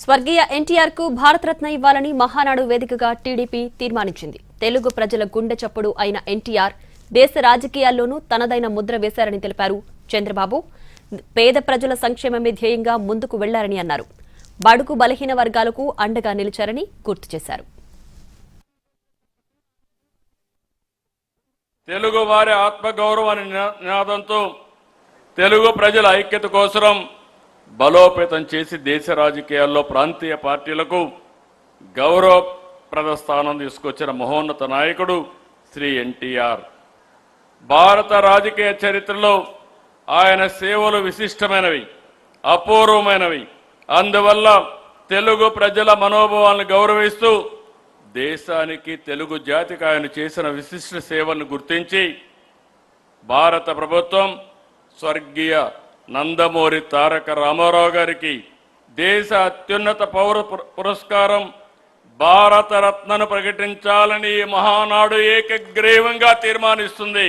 స్వర్గీయ ఎన్టీఆర్ కు భారతరత్న ఇవ్వాలని మహానాడు వేదికగా టీడీపీ తీర్మానించింది. తెలుగు ప్రజల గుండె చప్పుడు అయిన ఎన్టీఆర్ దేశ రాజకీయాల్లోనూ తనదైన ముద్ర వేశారని తెలిపారు చంద్రబాబు. పేద ప్రజల సంక్షేమమే ధ్యేయంగా ముందుకు వెళ్లారని అన్నారు. బడుగు బలహీన వర్గాలకు అండగా నిలిచారని గుర్తు చేశారు. తెలుగు వారి ఆత్మగౌరవ నినాదంతో తెలుగు ప్రజల ఐక్యత కోసం బలోపేతం చేసి దేశ రాజకీయాల్లో ప్రాంతీయ పార్టీలకు గౌరవప్రద స్థానం తీసుకొచ్చిన మహోన్నత నాయకుడు శ్రీ ఎన్టీఆర్. భారత రాజకీయ చరిత్రలో ఆయన సేవలు విశిష్టమైనవి, అపూర్వమైనవి. అందువల్ల తెలుగు ప్రజల మనోభావాలను గౌరవిస్తూ దేశానికి, తెలుగు జాతికి ఆయన చేసిన విశిష్ట సేవలను గుర్తించి భారత ప్రభుత్వం స్వర్గీయ నందమూరి తారక రామారావు గారికి దేశ అత్యున్నత పౌర పురస్కారం భారతరత్నను ప్రకటించాలని మహానాడు ఏకగ్రీవంగా తీర్మానిస్తుంది.